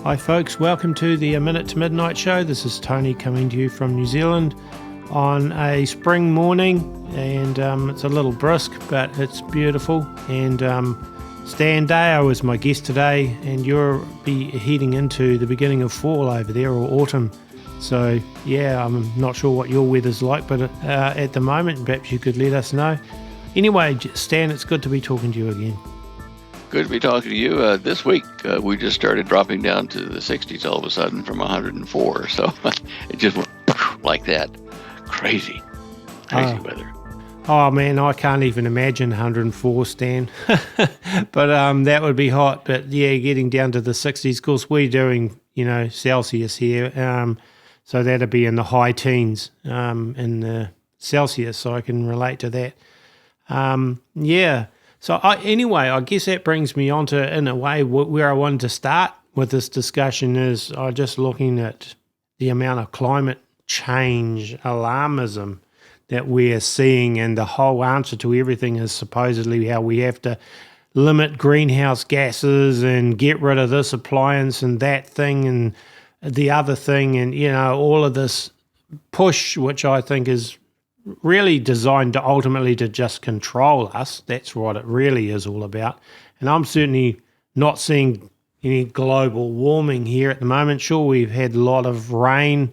Hi folks, welcome to the A Minute to Midnight Show. This is Tony coming to you from New Zealand on a spring morning, and it's a little brisk, but it's beautiful. And Stan Deyo is my guest today, and you'll be heading into the beginning of fall over there, or autumn. So yeah, I'm not sure what your weather's like, but at the moment, perhaps you could let us know. Anyway, Stan, it's good to be talking to you again. Good to be talking to you. This week, we just started dropping down to the 60s all of a sudden from 104. So it just went like that. Crazy weather. Oh, man, I can't even imagine 104, Stan. But that would be hot. But, yeah, getting down to the 60s. Of course, we're doing, Celsius here. So that'd be in the high teens in the Celsius, so I can relate to that. Yeah. So anyway, I guess that brings me on to, in a way, where I wanted to start with this discussion is just looking at the amount of climate change alarmism that we're seeing, and the whole answer to everything is supposedly how we have to limit greenhouse gases and get rid of this appliance and that thing and the other thing, and, all of this push, which I think is really designed to ultimately to just control us. That's what it really is all about. And I'm certainly not seeing any global warming here at the moment. Sure, we've had a lot of rain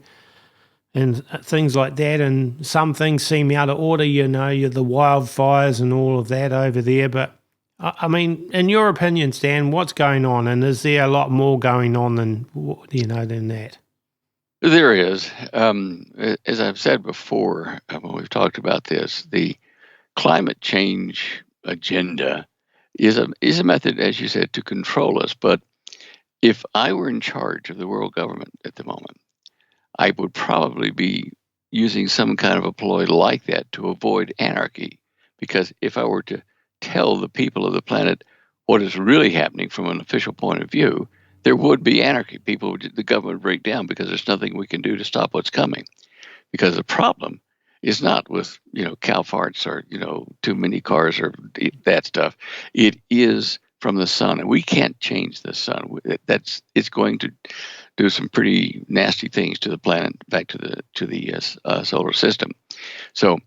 and things like that, and some things seem out of order, the wildfires and all of that over there. But I mean, in your opinion, Stan, what's going on? And is there a lot more going on than that? There is. As I've said before, when we've talked about this, the climate change agenda is a method, as you said, to control us. But if I were in charge of the world government at the moment, I would probably be using some kind of a ploy like that to avoid anarchy. Because if I were to tell the people of the planet what is really happening from an official point of view, there would be anarchy. The government would break down because there's nothing we can do to stop what's coming. Because the problem is not with, cow farts or, too many cars or that stuff. It is from the sun, and we can't change the sun. It's going to do some pretty nasty things to the planet, back to the solar system. So,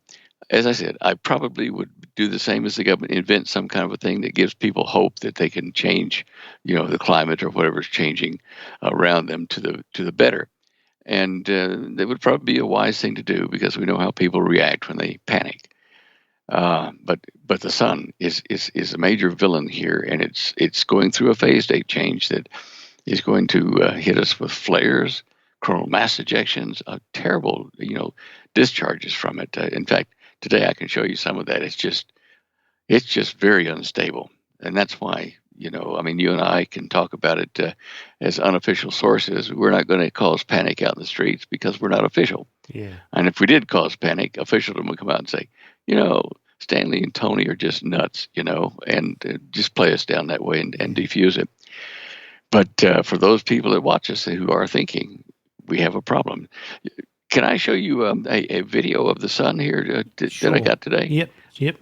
as I said, I probably would do the same as the government, invent some kind of a thing that gives people hope that they can change, the climate or whatever's changing around them to the better. And that would probably be a wise thing to do, because we know how people react when they panic. But the sun is a major villain here, and it's going through a phase state change that is going to hit us with flares, coronal mass ejections, terrible, discharges from it. In fact, today I can show you some of that. It's just very unstable, and that's why you and I can talk about it as unofficial sources. We're not going to cause panic out in the streets because we're not official. Yeah. And if we did cause panic, officialdom would come out and say, Stanley and Tony are just nuts, and just play us down that way and defuse it. But for those people that watch us who are thinking, we have a problem. Can I show you a video of the sun here that I got today? Yep.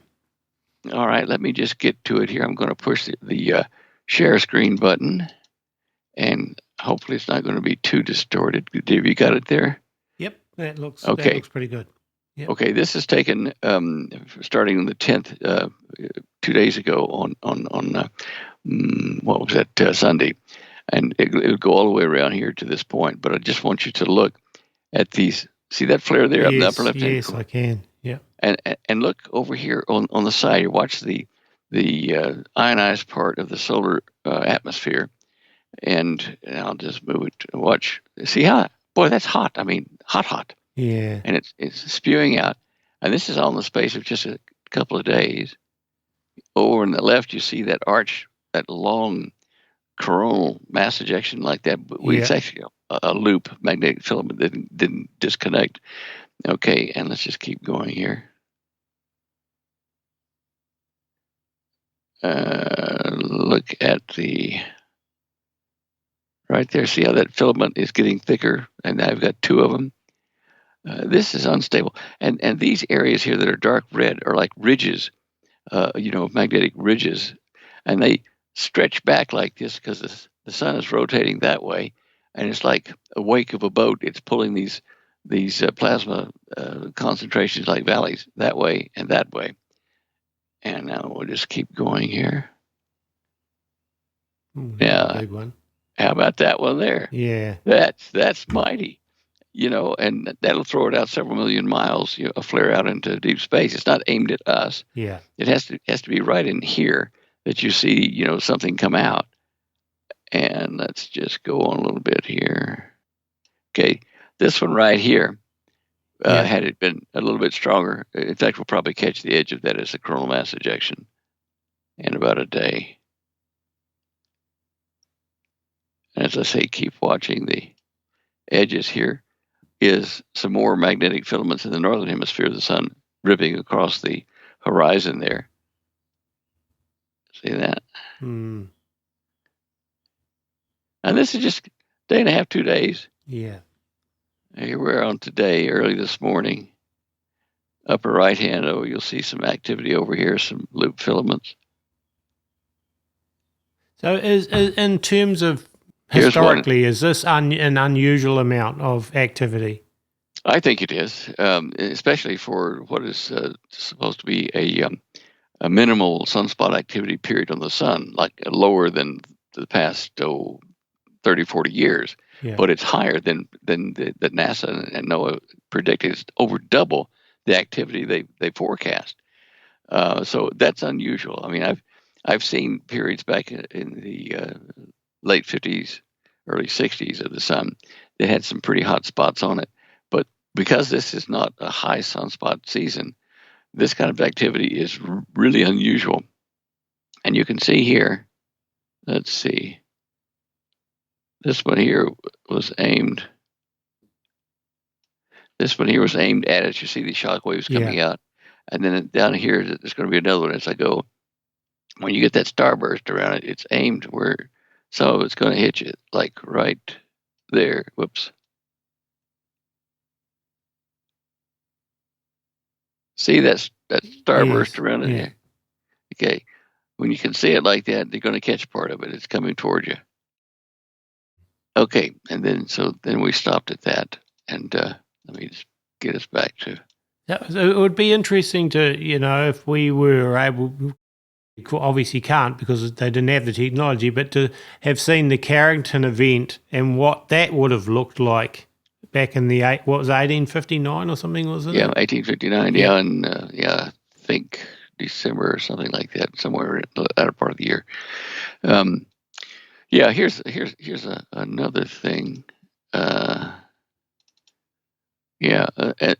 All right, let me just get to it here. I'm going to push the share screen button, and hopefully it's not going to be too distorted. Have you got it there? Yep, that looks pretty good. Yep. Okay, this is taken starting on the 10th, 2 days ago on what was that, Sunday. And it would go all the way around here to this point. But I just want you to look at these. See that flare there up in the upper left hand? Yes, I can. Yeah. And look over here on the side. Watch the ionized part of the solar atmosphere. And I'll just move it. Watch. See how? Boy, that's hot. I mean, hot. Yeah. And it's spewing out. And this is all in the space of just a couple of days. Over on the left, you see that arch, that long coronal mass ejection like that. It's actually a loop magnetic filament that didn't disconnect. Okay, and let's just keep going here. Look at right there. See how that filament is getting thicker? And I've got two of them. This is unstable. And these areas here that are dark red are like ridges, magnetic ridges. And they stretch back like this because the sun is rotating that way, and it's like a wake of a boat. It's pulling these plasma concentrations like valleys that way and that way. And now we'll just keep going here. Ooh, Yeah, big one. how about that one there? Yeah, That's mighty. And that'll throw it out several million miles, a flare out into deep space. It's not aimed at us. yeah. It has to be right in here that you see, something come out. And let's just go on a little bit here. Okay, this one right here, had it been a little bit stronger, in fact, we'll probably catch the edge of that as a coronal mass ejection in about a day. And as I say, keep watching the edges here. Is some more magnetic filaments in the northern hemisphere of the sun ripping across the horizon there. See that? Mm. And this is just a day and a half, 2 days. Yeah. Here we're on today, early this morning. Upper right hand, you'll see some activity over here, some loop filaments. So is in terms of historically, is this an unusual amount of activity? I think it is, especially for what is supposed to be a minimal sunspot activity period on the sun, like lower than the past 30, 40 years. Yeah. But it's higher than that NASA and NOAA predicted. It's over double the activity they forecast. So that's unusual. I mean, I've seen periods back in the late 50s, early 60s of the sun that had some pretty hot spots on it. But because this is not a high sunspot season, this kind of activity is really unusual. And you can see here, let's see, this one here was aimed. This one here was aimed at it. You see these shock waves coming out. And then down here, there's going to be another one as I go. When you get that starburst around it, it's aimed where some of it's going to hit you, like right there. Whoops. See that starburst around it? Yeah. Okay. When you can see it like that, they're going to catch part of it. It's coming toward you. Okay. And then we stopped at that. And let me just get us back to. It would be interesting to, if we were able, obviously can't because they didn't have the technology, but to have seen the Carrington event and what that would have looked like back in the 1859 or something, was it? Yeah, 1859. Yeah, and I think December or something like that, somewhere in the latter part of the year. Here's another thing. And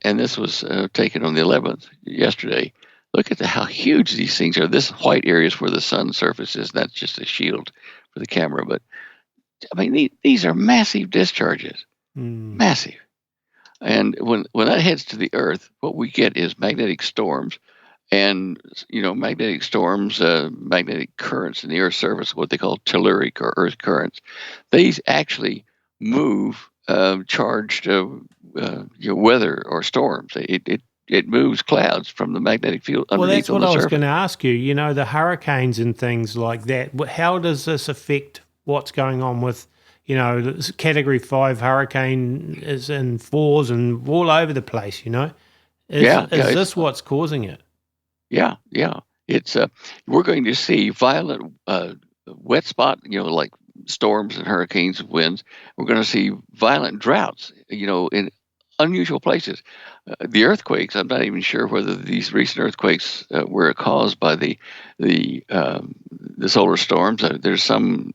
this was taken on the 11th yesterday. Look at how huge these things are. This white area is where the sun surface is. That's just a shield for the camera. But, I mean, these are massive discharges. Massive. And when that heads to the Earth, what we get is magnetic storms. And, magnetic storms, magnetic currents in the Earth's surface, what they call telluric or Earth currents. These actually move charged weather or storms. It moves clouds from the magnetic field underneath. Well, that's what I was going to ask you. The hurricanes and things like that. How does this affect what's going on with, Category 5 hurricane is in 4s and all over the place? Is this what's causing it? Yeah. It's we're going to see violent wet spot, like storms and hurricanes and winds. We're going to see violent droughts, in unusual places. The earthquakes, I'm not even sure whether these recent earthquakes were caused by the solar storms. There's some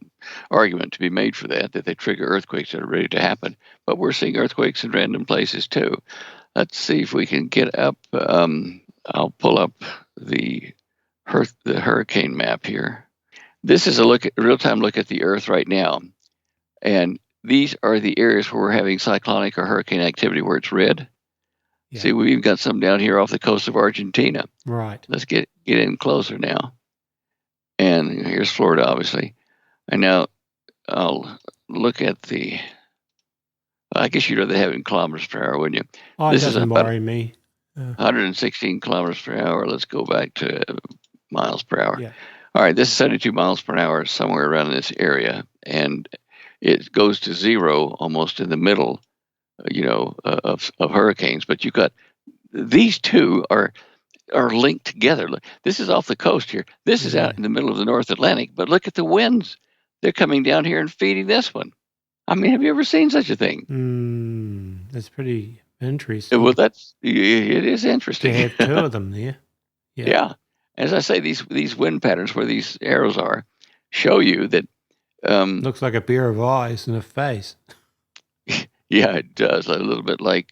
argument to be made for that they trigger earthquakes that are ready to happen. But we're seeing earthquakes in random places too. Let's see if we can get up. I'll pull up the hurricane map here. This is a real-time look at the Earth right now. And these are the areas where we're having cyclonic or hurricane activity where it's red. Yeah. See, we've got some down here off the coast of Argentina. Right. Let's get in closer now. And here's Florida, obviously. And now I'll look at I guess you'd rather have it in kilometers per hour, wouldn't you? Oh, this doesn't worry me. 116 kilometers per hour. Let's go back to miles per hour. Yeah. All right, this is 72 miles per hour, somewhere around this area. and it goes to zero almost in the middle, of hurricanes. But you've got these two are linked together. This is off the coast here. This is out in the middle of the North Atlantic. But look at the winds; they're coming down here and feeding this one. I mean, have you ever seen such a thing? That's pretty interesting. Well, it is interesting to have two of them there. Yeah. As I say, these wind patterns where these arrows are show you that. Looks like a pair of eyes and a face. Yeah, it does. A little bit like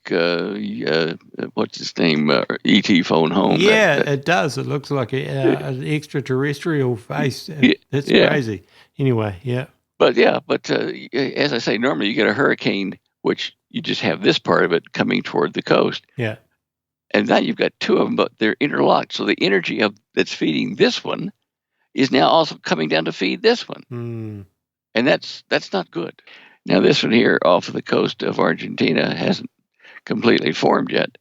what's his name? E.T. Phone Home. Yeah, it does. It looks like an extraterrestrial face. It's crazy. Anyway, yeah. But as I say, normally you get a hurricane, which you just have this part of it coming toward the coast. Yeah. And now you've got two of them, but they're interlocked. So the energy that's feeding this one is now also coming down to feed this one. And that's not good. Now, this one here off of the coast of Argentina hasn't completely formed yet,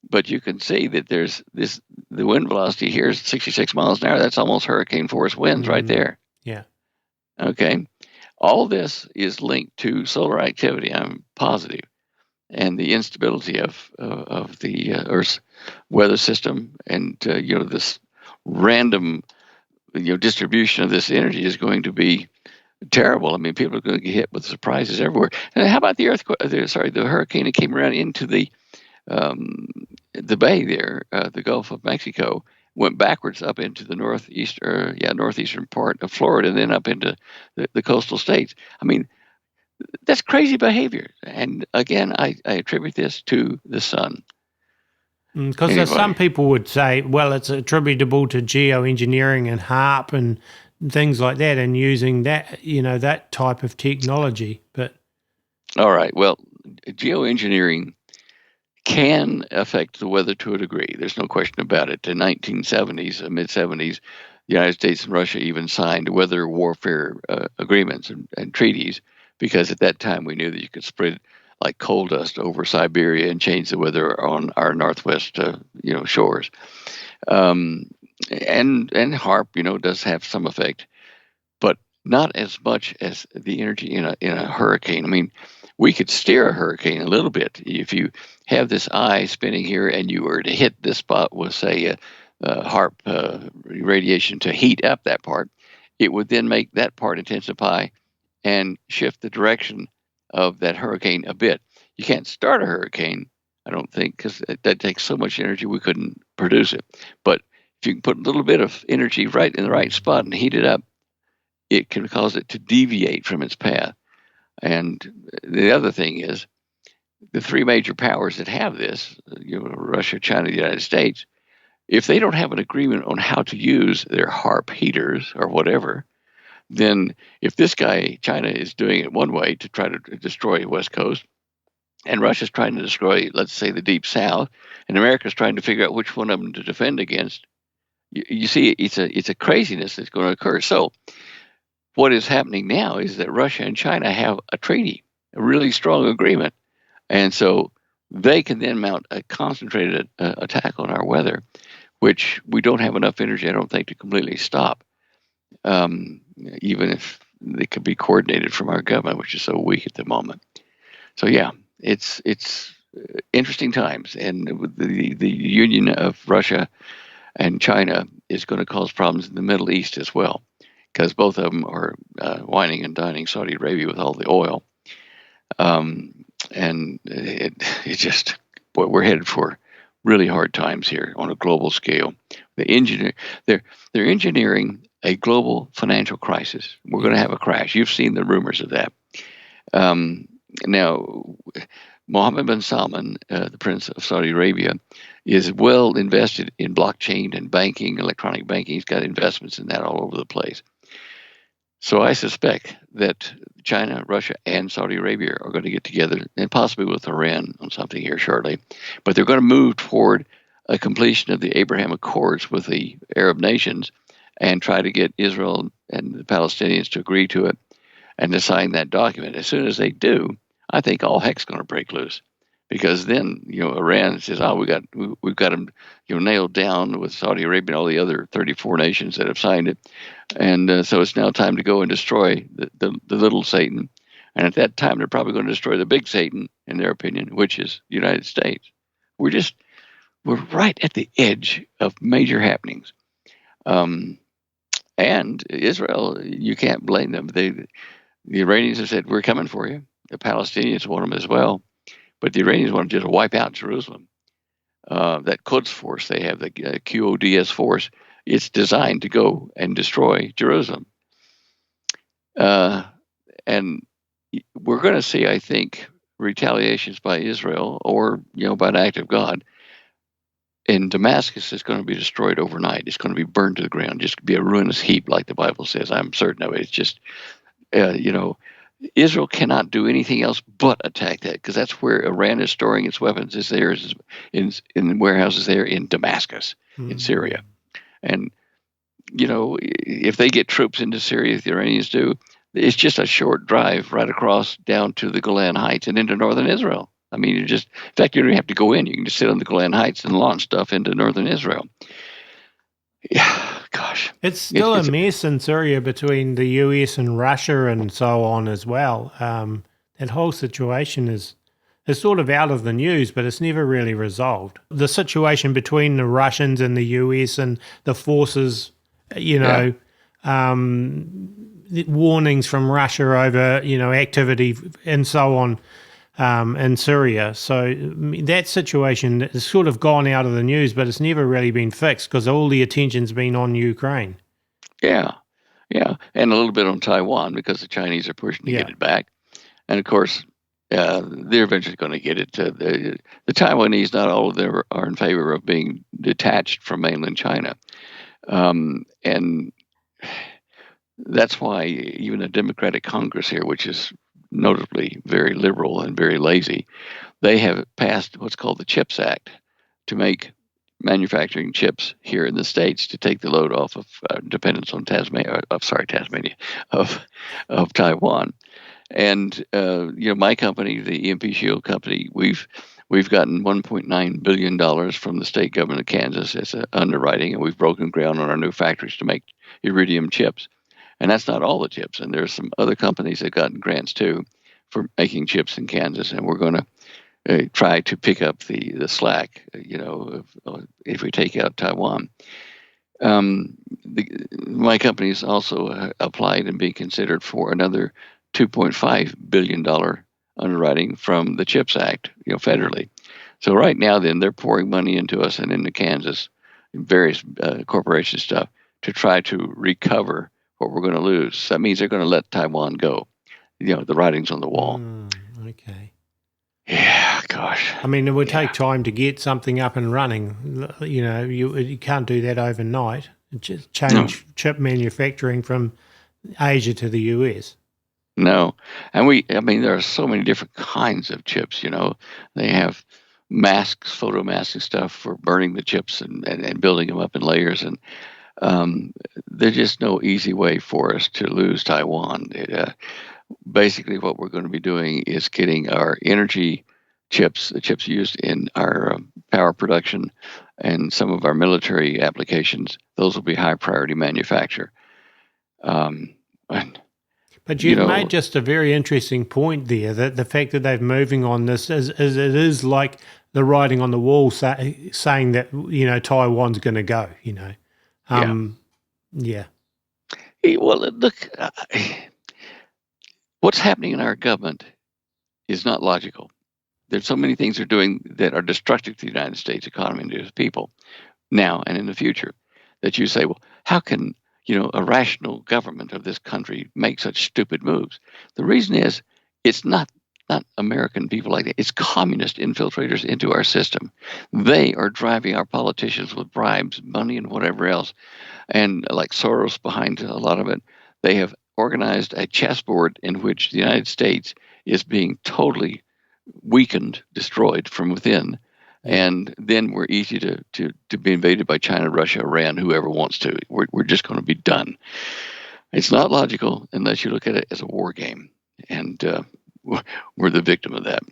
but you can see that there's the wind velocity here is 66 miles an hour. That's almost hurricane force winds right there. Yeah. Okay. All this is linked to solar activity, I'm positive, and the instability of the Earth's weather system, and this random distribution of this energy is going to be terrible. I mean, people are going to get hit with surprises everywhere. And how about the earthquake? The hurricane that came around into the bay there, the Gulf of Mexico, went backwards up into the northeastern part of Florida, and then up into the coastal states. I mean, that's crazy behavior. And again, I attribute this to the sun. Because some people would say, well, it's attributable to geoengineering and HARP and things like that, and using that, that type of technology. But all right, well, geoengineering can affect the weather to a degree. There's no question about it. In the 1970s, mid-70s, the United States and Russia even signed weather warfare agreements and treaties, because at that time we knew that you could spread like coal dust over Siberia and change the weather on our northwest shores. And HARP, does have some effect, but not as much as the energy in a hurricane. I mean, we could steer a hurricane a little bit if you have this eye spinning here, and you were to hit this spot with, say, HARP radiation to heat up that part. It would then make that part intensify and shift the direction of that hurricane a bit. You can't start a hurricane, I don't think, because that takes so much energy we couldn't produce it. But if you can put a little bit of energy right in the right spot and heat it up, it can cause it to deviate from its path. And the other thing is, the three major powers that have this, Russia, China, the United States, if they don't have an agreement on how to use their HARP heaters or whatever, then if this guy, China, is doing it one way to try to destroy the West Coast, and Russia's trying to destroy, let's say, the Deep South, and America's trying to figure out which one of them to defend against, you see, it's a craziness that's going to occur. So what is happening now is that Russia and China have a treaty, a really strong agreement, and so they can then mount a concentrated attack on our weather, which we don't have enough energy, I don't think, to completely stop. Even if they could be coordinated from our government, which is so weak at the moment. So yeah, it's interesting times, and the union of Russia and China is going to cause problems in the Middle East as well, because both of them are whining and dining Saudi Arabia with all the oil, and it just, boy, we're headed for really hard times here on a global scale. They're engineering a global financial crisis. We're going to have a crash. You've seen the rumors of that. Now, Mohammed bin Salman, the Prince of Saudi Arabia, is well invested in blockchain and banking, electronic banking. He's got investments in that all over the place. So I suspect that China, Russia, and Saudi Arabia are going to get together, and possibly with Iran on something here shortly. But they're going to move toward a completion of the Abraham Accords with the Arab nations and try to get Israel and the Palestinians to agree to it and to sign that document. As soon as they do, I think all heck's going to break loose, because then Iran says, "Oh, we've got them nailed down with Saudi Arabia and all the other 34 nations that have signed it, and so it's now time to go and destroy the little Satan." And at that time, they're probably going to destroy the big Satan, in their opinion, which is the United States. We're right at the edge of major happenings. And Israel, you can't blame them. The Iranians have said, "We're coming for you." The Palestinians want them as well. But the Iranians want to just wipe out Jerusalem. That Quds force they have, the QODS force, it's designed to go and destroy Jerusalem. And we're going to see, I think, retaliations by Israel or, by an act of God. In Damascus, it's going to be destroyed overnight. It's going to be burned to the ground, just be a ruinous heap, like the Bible says. I'm certain of it. It's just, Israel cannot do anything else but attack that, because that's where Iran is storing its weapons. Is there in warehouses there in Damascus, in Syria. And, if they get troops into Syria, the Iranians do, it's just a short drive right across down to the Golan Heights and into northern Israel. I mean, in fact, you don't have to go in. You can just sit on the Golan Heights and launch stuff into northern Israel. Yeah, gosh. It's still a mess in Syria between the US and Russia and so on as well. That whole situation is sort of out of the news, but it's never really resolved. The situation between the Russians and the US and the forces, warnings from Russia over, activity and so on in Syria. So that situation has sort of gone out of the news, but it's never really been fixed because all the attention's been on Ukraine. Yeah, and a little bit on Taiwan because the Chinese are pushing to get it back. And of course, they're eventually going to get it. The Taiwanese, not all of them are in favor of being detached from mainland China. And that's why even a Democratic Congress here, which is notably very liberal and very lazy, they have passed what's called the CHIPS Act to make manufacturing chips here in the States to take the load off of dependence on Taiwan. And my company, the EMP Shield company, we've gotten $1.9 billion from the state government of Kansas as underwriting, and we've broken ground on our new factories to make iridium chips. And that's not all the chips. And there's some other companies that gotten grants too for making chips in Kansas, and we're going to try to pick up the slack, if we take out Taiwan. My company is also applied and being considered for another $2.5 billion underwriting from the CHIPS Act, federally. So right now, then, they're pouring money into us and into Kansas, various corporation stuff, to try to recover what we're going to lose. That means they're going to let Taiwan go. The writing's on the wall. Okay. Yeah, gosh. I mean, it would take time to get something up and running. You can't do that overnight. Just change chip manufacturing from Asia to the US. No. And there are so many different kinds of chips, They have masks, photo masks and stuff for burning the chips and building them up in layers. And there's just no easy way for us to lose Taiwan. Basically, what we're going to be doing is getting our energy chips, the chips used in our power production and some of our military applications. Those will be high priority manufacture. But you've made just a very interesting point there, that the fact that they're moving on this is like the writing on the wall saying that, Taiwan's going to go, Yeah. Well, look, what's happening in our government is not logical. There's so many things they're doing that are destructive to the United States economy and to its people now and in the future that you say, well, how can, a rational government of this country make such stupid moves? The reason is it's not American people like that. It's communist infiltrators into our system. They are driving our politicians with bribes, money, and whatever else. And like Soros behind a lot of it, they have organized a chessboard in which the United States is being totally weakened, destroyed from within. And then we're easy to be invaded by China, Russia, Iran, whoever wants to. We're just going to be done. It's not logical unless you look at it as a war game. And we're the victim of that.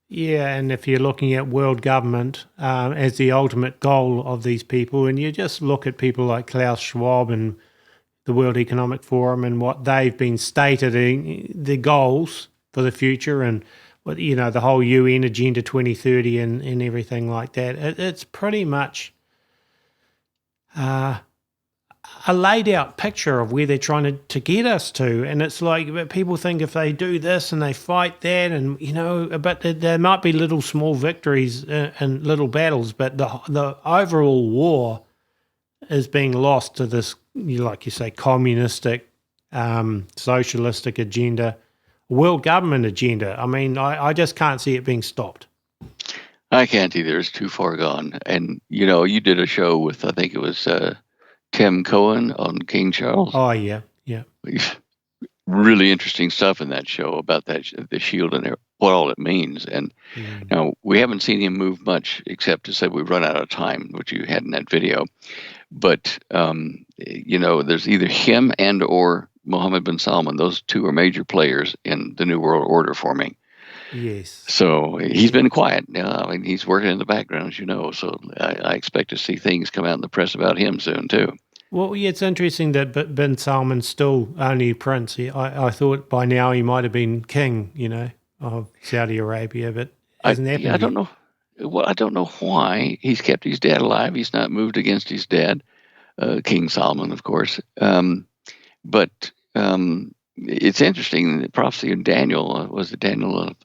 Yeah, and if you're looking at world government as the ultimate goal of these people, and you just look at people like Klaus Schwab and the World Economic Forum and what they've been stating, the goals for the future, and what the whole UN Agenda 2030 and everything like that, it's pretty much a laid out picture of where they're trying to get us to. And it's like, but people think if they do this and they fight that, and but there might be little small victories and little battles, but the overall war is being lost to this, like you say, communistic, socialistic agenda, world government agenda. I mean, I just can't see it being stopped. I can't either. It's too far gone. And, you did a show with, I think it was Tim Cohen on King Charles. Oh, yeah, yeah. Really interesting stuff in that show about the shield and what all it means. And now we haven't seen him move much, except to say we've run out of time, which you had in that video. But, there's either him and or Mohammed bin Salman. Those two are major players in the New World Order forming. Yes. So he's been quiet. I mean, he's working in the background, as you know. So I expect to see things come out in the press about him soon, too. Well, yeah, it's interesting that bin Salman's still only prince. I thought by now he might have been king, of Saudi Arabia, but hasn't happened I don't know. Well, I don't know why he's kept his dad alive. He's not moved against his dad, King Solomon, of course. But it's interesting. The prophecy in Daniel, was it Daniel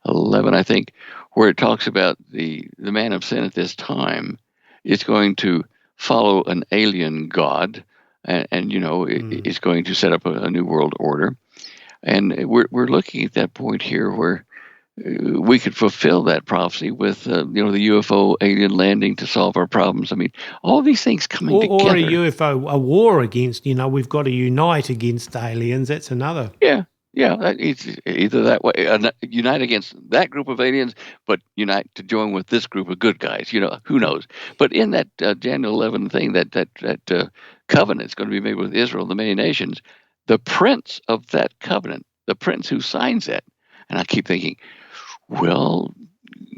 11, I think, where it talks about the man of sin at this time is going to follow an alien god, and is going to set up a new world order. And we're looking at that point here where we could fulfill that prophecy with the UFO alien landing to solve our problems. I mean, all these things coming together. Or a UFO, a war against, we've got to unite against aliens. That's another. Yeah. It's either that way, unite against that group of aliens, but unite to join with this group of good guys. Who knows? But in that Daniel 11 thing, that covenant is going to be made with Israel, the many nations, the prince of that covenant, the prince who signs that, and I keep thinking, well,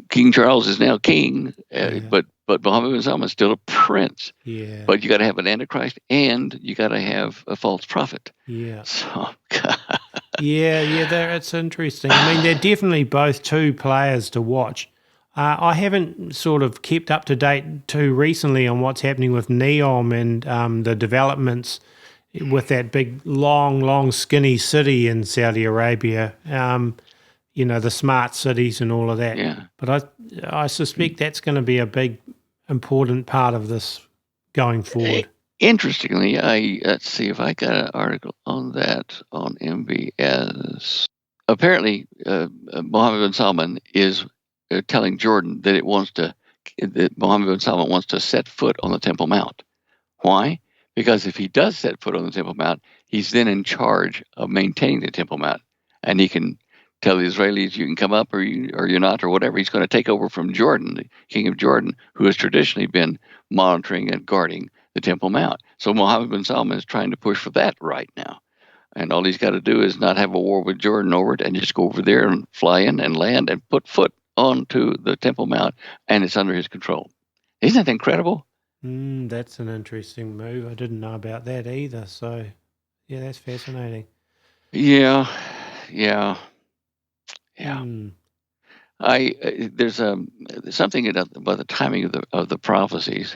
King Charles is now king, but Mohammed bin Salman is still a prince. Yeah. But you got to have an antichrist, and you got to have a false prophet. Yeah. So, yeah, it's interesting. I mean, they're definitely both two players to watch. I haven't sort of kept up to date too recently on what's happening with NEOM and the developments with that big, long, skinny city in Saudi Arabia. The smart cities and all of that. Yeah. But I suspect that's going to be a big, important part of this going forward. Interestingly, let's see if I got an article on that on MBS. Apparently, Mohammed bin Salman is telling Jordan that Mohammed bin Salman wants to set foot on the Temple Mount. Why? Because if he does set foot on the Temple Mount, he's then in charge of maintaining the Temple Mount, and he can tell the Israelis you can come up or you're not or whatever. He's going to take over from Jordan, the king of Jordan, who has traditionally been monitoring and guarding the Temple Mount. So Mohammed bin Salman is trying to push for that right now. And all he's got to do is not have a war with Jordan over it and just go over there and fly in and land and put foot onto the Temple Mount, and it's under his control. Isn't that incredible? That's an interesting move. I didn't know about that either. So, yeah, that's fascinating. Yeah. There's something about the timing of the prophecies.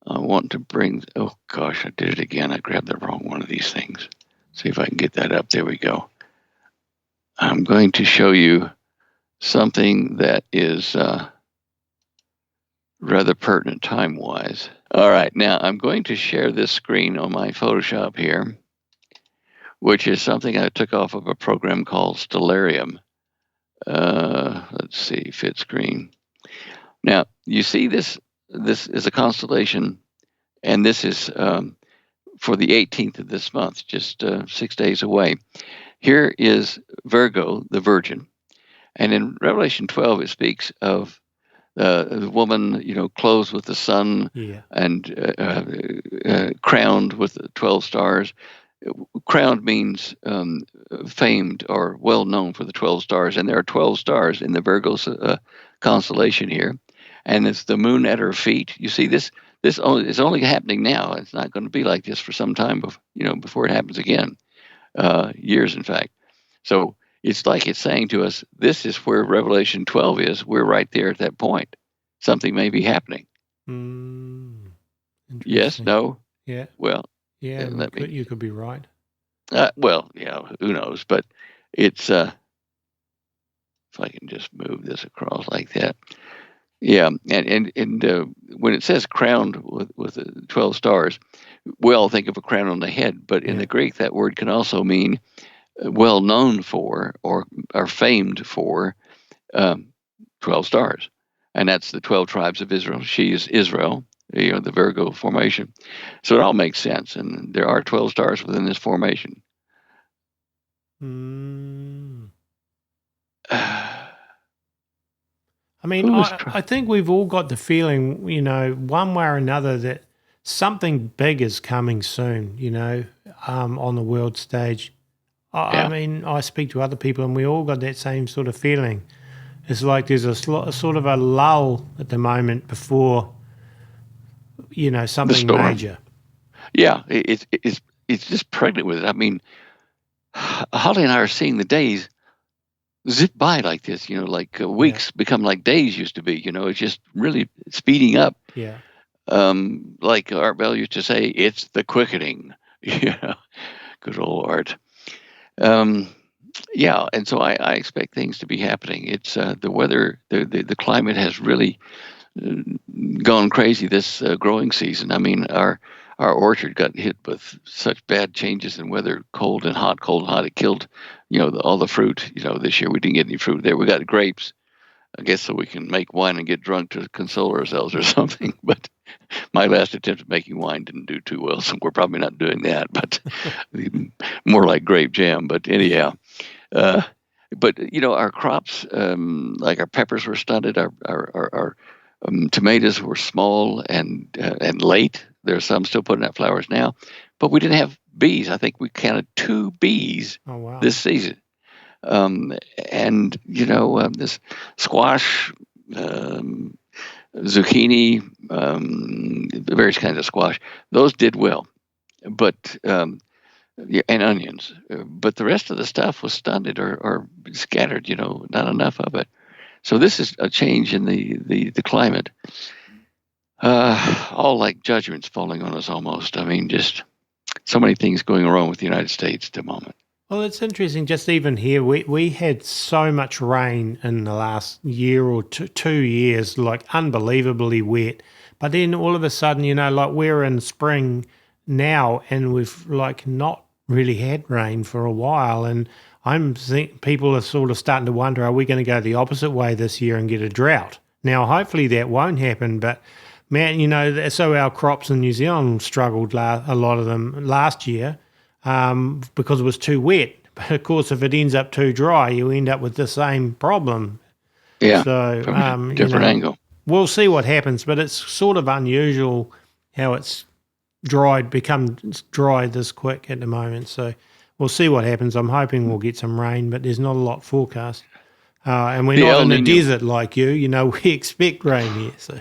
I want to bring. Oh gosh, I did it again. I grabbed the wrong one of these things. See if I can get that up. There we go. I'm going to show you something that is rather pertinent time-wise. All right, now I'm going to share this screen on my Photoshop here, which is something I took off of a program called Stellarium. Let's see, fit screen. Now, you see this is a constellation, and this is for the 18th of this month, just 6 days away. Here is Virgo, the Virgin. And in Revelation 12, it speaks of the woman, clothed with the sun and crowned with 12 stars. Crowned means famed or well known for the 12 stars, and there are 12 stars in the Virgo constellation here, and it's the moon at her feet. You see, this is only happening now. It's not going to be like this for some time, before it happens again, years, in fact. So it's like it's saying to us, this is where Revelation 12 is. We're right there at that point. Something may be happening. Yes, no, Yeah. well, Yeah, let me. you could be right. Well, who knows? But it's if I can just move this across like that. Yeah, and when it says crowned with 12 stars, we all think of a crown on the head, but in the Greek, that word can also mean well known for or famed for 12 stars, and that's the 12 tribes of Israel. She is Israel, the Virgo formation. So it all makes sense, and there are 12 stars within this formation. I mean, I think we've all got the feeling, one way or another, that something big is coming soon, on the world stage. I mean, I speak to other people and we all got that same sort of feeling. It's like there's a sort of a lull at the moment before, something major. Yeah, it's just pregnant with it. I mean, Holly and I are seeing the days zip by like this, like weeks become like days used to be. It's just really speeding up. Yeah. Like Art Bell used to say, it's the quickening. Good old Art. Yeah, and so I expect things to be happening. It's the weather, the climate has really gone crazy this growing season. I mean, our orchard got hit with such bad changes in weather, cold and hot, cold and hot. It killed, all the fruit. This year we didn't get any fruit there. We got grapes, I guess, so we can make wine and get drunk to console ourselves or something. But my last attempt at making wine didn't do too well, so we're probably not doing that. But more like grape jam. But anyhow. But our crops, like our peppers, were stunted. Our tomatoes were small and late. There's some still putting out flowers now, but we didn't have bees. I think we counted 2 bees this season. And this squash, zucchini, various kinds of squash, those did well, but and onions, but the rest of the stuff was stunted or scattered. Not enough of it. So this is a change in the climate. All like judgments falling on us almost. I mean, just so many things going wrong with the United States at the moment. Well, it's interesting. Just even here, we had so much rain in the last year or 2 years, like unbelievably wet. But then all of a sudden, like we're in spring now, and we've like not really had rain for a while, and I'm think people are sort of starting to wonder, are we going to go the opposite way this year and get a drought? Now, hopefully that won't happen, but man, so our crops in New Zealand struggled, a lot of them last year, because it was too wet. But of course, if it ends up too dry, you end up with the same problem. Yeah, so from a different angle. We'll see what happens, but it's sort of unusual how it's become dry this quick at the moment. So we'll see what happens. I'm hoping we'll get some rain, but there's not a lot forecast. And we're not in a desert like you. We expect rain here. So.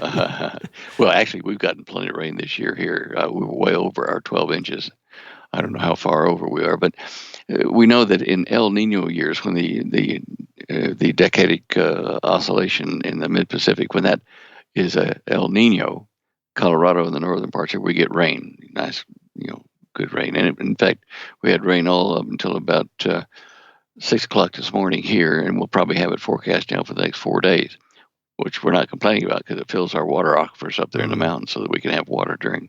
Well, actually, we've gotten plenty of rain this year here. We were way over our 12 inches. I don't know how far over we are, but we know that in El Nino years, when the decadic oscillation in the mid-Pacific, when that is a El Nino, Colorado and the northern parts here, we get rain, nice, good rain. And in fact, we had rain all up until about 6 o'clock this morning here, and we'll probably have it forecast now for the next 4 days, which we're not complaining about because it fills our water aquifers up there in the mountains so that we can have water during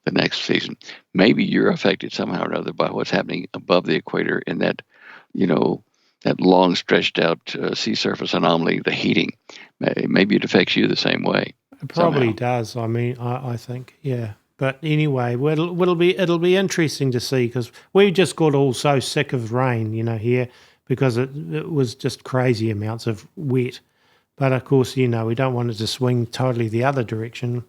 the next season. Maybe you're affected somehow or another by what's happening above the equator in that, that long stretched out sea surface anomaly, the heating. Maybe it affects you the same way. It probably does. I mean, I think, yeah. But anyway, it'll be interesting to see, because we just got all so sick of rain, here, because it was just crazy amounts of wet. But of course, we don't want it to swing totally the other direction.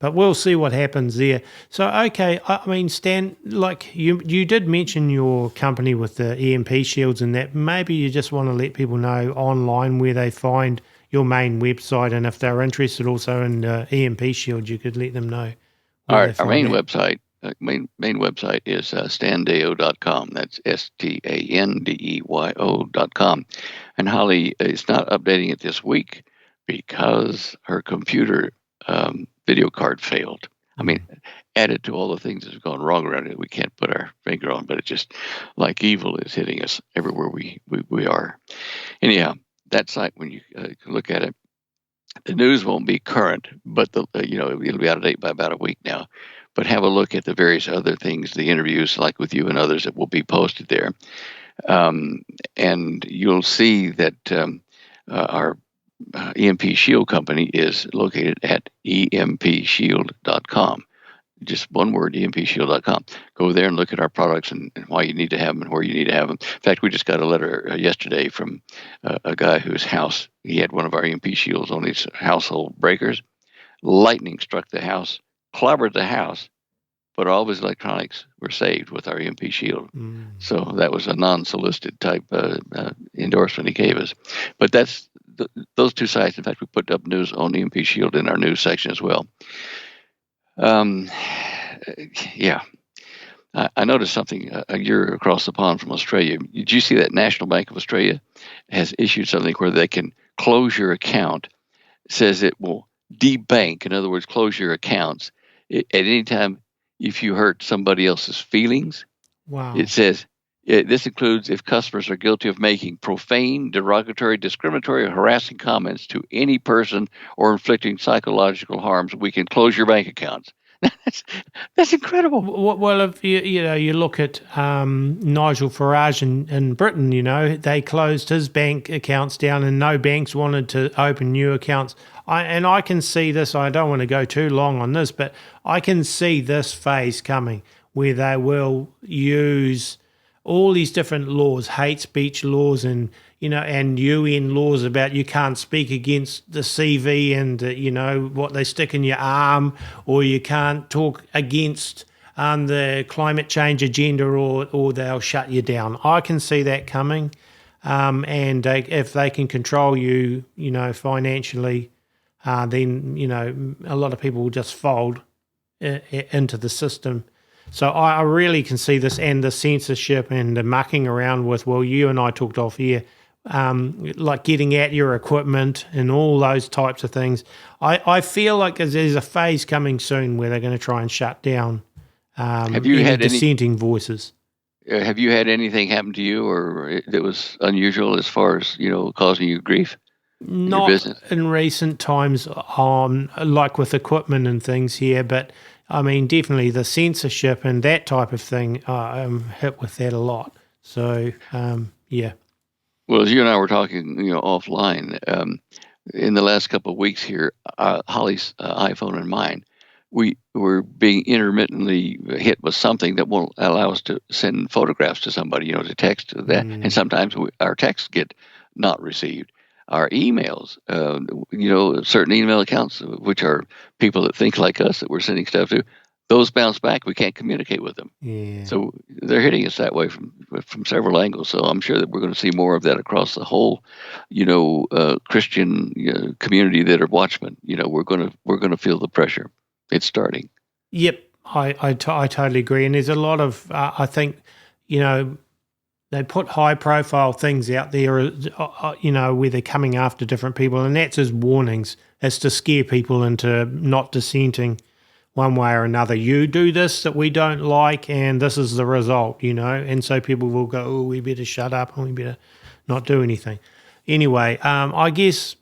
But we'll see what happens there. So, okay, I mean, Stan, like you did mention your company with the EMP shields and that. Maybe you just want to let people know online where they find your main website, and if they're interested also in the EMP shield, you could let them know where they Our find main that. website, main website is standeyo.com. That's STANDEYO.com. And Holly is not updating it this week because her computer video card failed. I mean, added to all the things that's gone wrong around it, we can't put our finger on, but it just like evil is hitting us everywhere we are. Anyhow, that site, when you look at it, the news won't be current, but it'll be out of date by about a week now. But have a look at the various other things, the interviews like with you and others that will be posted there, and you'll see that our EMP Shield company is located at empshield.com. Just one word, empshield.com. Go there and look at our products and why you need to have them and where you need to have them. In fact, we just got a letter yesterday from a guy whose house, he had one of our EMP shields on his household breakers. Lightning struck the house, clobbered the house, but all of his electronics were saved with our EMP shield. So that was a non-solicited type endorsement he gave us. But that's those two sites. In fact, we put up news on EMP shield in our news section as well. Yeah, I noticed something a year across the pond from Australia. Did you see that National Bank of Australia has issued something where they can close your account? It says it will debank, in other words, close your accounts at any time if you hurt somebody else's feelings. Wow. It says this includes if customers are guilty of making profane, derogatory, discriminatory, or harassing comments to any person or inflicting psychological harms, we can close your bank accounts. That's incredible. Well, if you look at Nigel Farage in Britain, they closed his bank accounts down, and no banks wanted to open new accounts. I can see this. I don't want to go too long on this, but I can see this phase coming where they will use all these different laws, hate speech laws, and UN laws about you can't speak against the CV and what they stick in your arm, or you can't talk against the climate change agenda, or they'll shut you down. I can see that coming, and if they can control you, financially, then a lot of people will just fold into the system. So I really can see this, and the censorship and the mucking around with, well, you and I talked off here, like getting at your equipment and all those types of things. I feel like there's a phase coming soon where they're going to try and shut down Have you had dissenting voices. Have you had anything happen to you or that was unusual as far as, causing you grief? Not in recent times, like with equipment and things here, but I mean, definitely the censorship and that type of thing, I'm hit with that a lot. So, yeah. Well, as you and I were talking, offline, in the last couple of weeks here, Holly's iPhone and mine, we were being intermittently hit with something that won't allow us to send photographs to somebody, to text that. And sometimes our texts get not received. Our emails, certain email accounts, which are people that think like us that we're sending stuff to, those bounce back. We can't communicate with them. Yeah. So they're hitting us that way from several angles. So I'm sure that we're going to see more of that across the whole, Christian community that are watchmen. We're going to feel the pressure. It's starting. Yep, I totally agree. And there's a lot of, I think, they put high-profile things out there, where they're coming after different people, and that's as warnings. It's to scare people into not dissenting one way or another. You do this that we don't like, and this is the result, and so people will go, oh, we better shut up and we better not do anything. Anyway, I guess,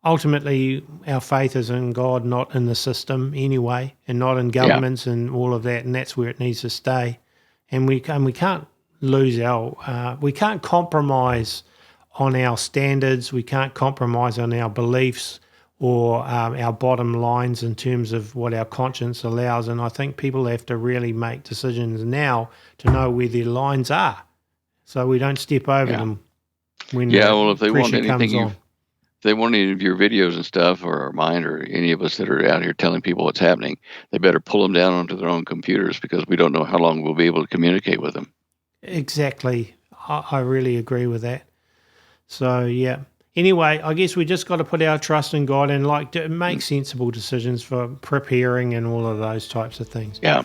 ultimately our faith is in God, not in the system anyway, and not in governments and all of that, and that's where it needs to stay. And we can't lose we can't compromise on our standards, we can't compromise on our beliefs or our bottom lines in terms of what our conscience allows. And I think people have to really make decisions now to know where their lines are, so we don't step over them when if they want pressure comes anything on. they want any of your videos and stuff, or mine, or any of us that are out here telling people what's happening, they better pull them down onto their own computers, because we don't know how long we'll be able to communicate with them. Exactly. I really agree with that. So, yeah. Anyway, I guess we just got to put our trust in God and make sensible decisions for preparing and all of those types of things. Yeah.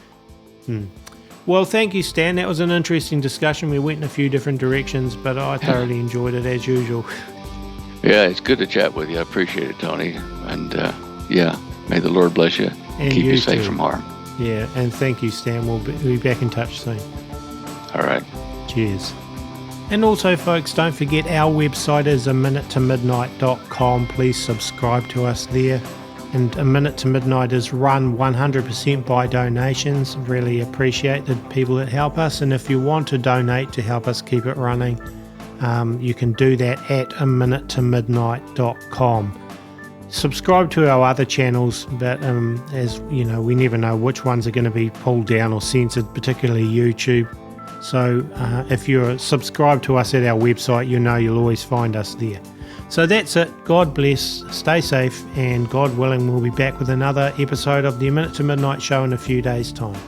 Well, thank you, Stan. That was an interesting discussion. We went in a few different directions, but I thoroughly enjoyed it as usual. Yeah, it's good to chat with you. I appreciate it, Tony. And yeah, may the Lord bless you and keep you safe from harm. Yeah, and thank you, Stan. We'll be back in touch soon. All right. Cheers. And also, folks, don't forget our website is aminutemidnight.com. Please subscribe to us there. And A Minute to Midnight is run 100% by donations. Really appreciate the people that help us. And if you want to donate to help us keep it running, you can do that at aminutemidnight.com. Subscribe to our other channels, but as you know, we never know which ones are going to be pulled down or censored, particularly YouTube. So if you're subscribed to us at our website, you know you'll always find us there. So that's it. God bless, stay safe, and God willing, we'll be back with another episode of the A Minute to Midnight Show in a few days' time.